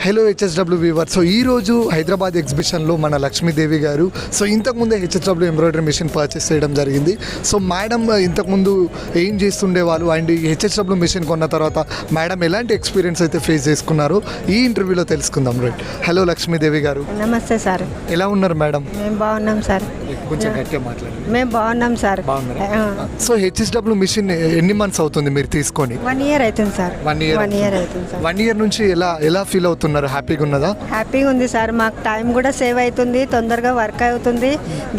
Hello HSW Weaver. So ఈరోజు హైదరాబాద్ ఎగ్జిబిషన్లో మన లక్ష్మీదేవి గారు సో ఇంతకుముందే హెచ్ఎస్డబ్ల్యూ ఎంబ్రాయిడరీ మిషన్ పర్చేస్ చేయడం జరిగింది. సో మేడం ఇంతకుముందు ఏం చేస్తుండేవాళ్ళు అండ్ ఈ హెచ్ఎస్డబ్ల్యూ మిషన్ కొన్న తర్వాత మేడం ఎలాంటి ఎక్స్పీరియన్స్ అయితే ఫేస్ చేసుకున్నారో ఈ ఇంటర్వ్యూలో తెలుసుకుందాం. రైట్. హలో లక్ష్మీదేవి గారు. నమస్తే సార్. ఎలా ఉన్నారు మేడం? మేము బాగున్నాం సార్. కొంచెం గట్టిగా మాట్లాడండి. మేము బాగున్నాం సార్. సో హెచ్ఎస్డబ్ల్యూ మిషన్ ఎన్ని మంత్స్ అవుతుంది మీరు తీసుకొని? 1 year అవుతుంది సార్. 1 year అవుతుంది సార్. 1 year నుంచి ఎలా ఫీల్ అవుతున్నారు? హ్యాపీగా ఉన్నదా? హ్యాపీగా ఉంది సార్. మాకు టైం కూడా సేవ్ అవుతుంది, తొందరగా వర్క్ అవుతుంది.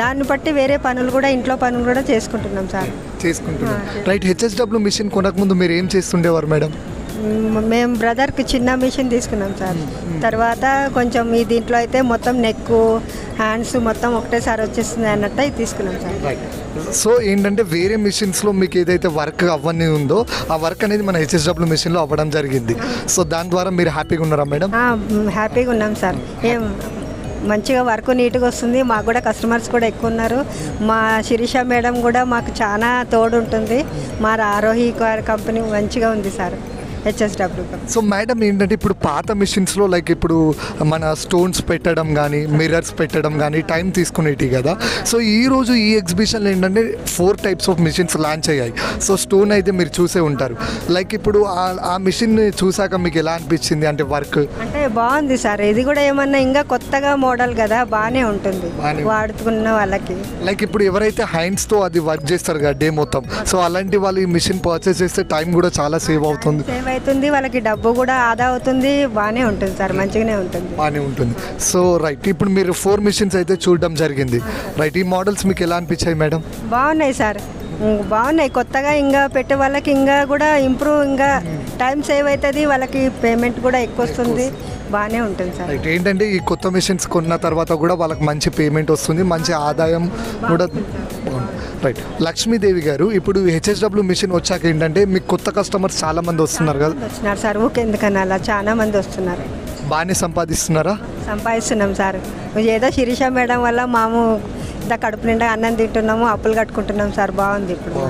దాన్ని బట్టి వేరే పనులు కూడా ఇంట్లో పనులు కూడా చేసుకుంటున్నాం సార్. రైట్. హెచ్ఎస్డబ్ల్యూ మిషన్ కొనకముందు మీరు ఏం చేస్తుండేవారు మేడం? మేము బ్రదర్కి చిన్న మిషన్ తీసుకున్నాం సార్. తర్వాత కొంచెం ఈ దీంట్లో అయితే మొత్తం నెక్ హ్యాండ్స్ మొత్తం ఒకటేసారి వచ్చేస్తుంది అన్నట్టు ఇది తీసుకున్నాం సార్. సో ఏంటంటే వేరే మిషన్స్లో మీకు ఏదైతే వర్క్ అవ్వని ఉందో ఆ వర్క్ అనేది మన హెచ్ఎస్డబ్ల్యూ మిషన్లో అవ్వడం జరిగింది. సో దాని ద్వారా మీరు హ్యాపీగా ఉన్నారా మేడం? హ్యాపీగా ఉన్నాం సార్. ఏం మంచిగా వర్క్ నీట్గా వస్తుంది. మాకు కూడా కస్టమర్స్ కూడా ఎక్కువ ఉన్నారు. మా శిరీష మేడం కూడా మాకు చాలా తోడు ఉంటుంది. మా ఆరోహి కంపెనీ మంచిగా ఉంది సార్ హెచ్ఎస్డబ్ల్యూ. సో మేడం ఏంటంటే ఇప్పుడు పాత మిషన్స్లో లైక్ ఇప్పుడు మన స్టోన్స్ పెట్టడం కానీ మిర్రర్స్ పెట్టడం కానీ టైం తీసుకునేవి కదా. సో ఈరోజు ఈ ఎగ్జిబిషన్లో ఏంటంటే 4 types ఆఫ్ మిషన్స్ లాంచ్ అయ్యాయి. సో స్టోన్ అయితే మీరు చూసే ఉంటారు. లైక్ ఇప్పుడు ఆ మిషన్ చూసాక మీకు ఎలా అనిపించింది? అంటే వర్క్ అంటే బాగుంది సార్. ఇది కూడా ఏమన్నా ఇంకా కొత్తగా మోడల్ కదా, బాగానే ఉంటుంది వాడుతున్న వాళ్ళకి. లైక్ ఇప్పుడు ఎవరైతే హ్యాండ్స్తో అది వర్క్ చేస్తారు కదా డే మొత్తం, సో అలాంటి వాళ్ళు ఈ మిషన్ పర్చేస్ చేస్తే టైం కూడా చాలా సేవ్ అవుతుంది. అవుతుంది, వాళ్ళకి డబ్బు కూడా ఆదా అవుతుంది. బాగానే ఉంటుంది సార్, మంచిగానే ఉంటుంది. So right. ఇప్పుడు మీరు 4 మిషన్స్ అయితే చూడడం జరిగింది. రైట్. ఈ మోడల్స్ మీకు ఎలా అనిపించాయి మేడం? బాగున్నాయి సార్, బాగున్నాయి. కొత్తగా ఇంకా పెట్టే వాళ్ళకి ఇంకా కూడా ఇంప్రూవ్, ఇంకా టైం సేవ్ అవుతుంది, వాళ్ళకి పేమెంట్ కూడా ఎక్కువ వస్తుంది. బాగానే ఉంటుంది సార్. రైట్. ఏంటంటే ఈ కొత్త మిషన్స్ కొన్న తర్వాత కూడా వాళ్ళకి మంచి పేమెంట్ వస్తుంది, మంచి ఆదాయం కూడా. రైట్. లక్ష్మీదేవి గారు, ఇప్పుడు హెచ్ఎస్డబ్ల్యూ మిషన్ వచ్చాక ఏంటంటే మీకు కొత్త కస్టమర్స్ చాలా మంది వస్తున్నారు కదా? వస్తున్నారు సార్. ఊకెందుకన్నా అలా చాలా మంది వస్తున్నారు. బాగానే సంపాదిస్తున్నారా? సంపాదిస్తున్నాం సార్. ఏదో శిరీష మేడం వల్ల మాము ఇంత కడుపు నిండా అన్నం తింటున్నాము, అప్పులు కట్టుకుంటున్నాం సార్. బాగుంది ఇప్పుడు.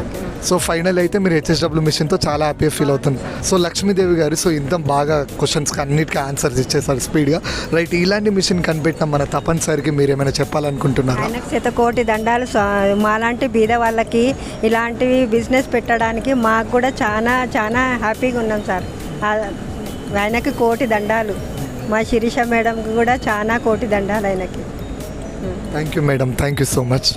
సో ఫైనల్ అయితే మీరు హెచ్ఎస్డబ్ల్యూ మిషన్తో చాలా హ్యాపీగా ఫీల్ అవుతుంది. సో లక్ష్మీదేవి గారు, సో ఇంత బాగా క్వశ్చన్స్కి అన్నిటికీ ఆన్సర్స్ ఇచ్చేసారు స్పీడ్గా. రైట్. ఇలాంటి మిషన్ కనిపెట్టిన మన తపన్ సార్కి మీరు ఏమైనా చెప్పాలనుకుంటున్నారా? ఆయనకు 1,000,000 దండాలు. మాలాంటి బీద వాళ్ళకి ఇలాంటివి బిజినెస్ పెట్టడానికి మాకు కూడా చాలా చాలా హ్యాపీగా ఉన్నాం సార్. ఆయనకి 1,000,000 దండాలు. మా శిరీష మేడంకి కూడా చాలా 1,000,000 దండాలు ఆయనకి. Thank you madam. Thank you so much.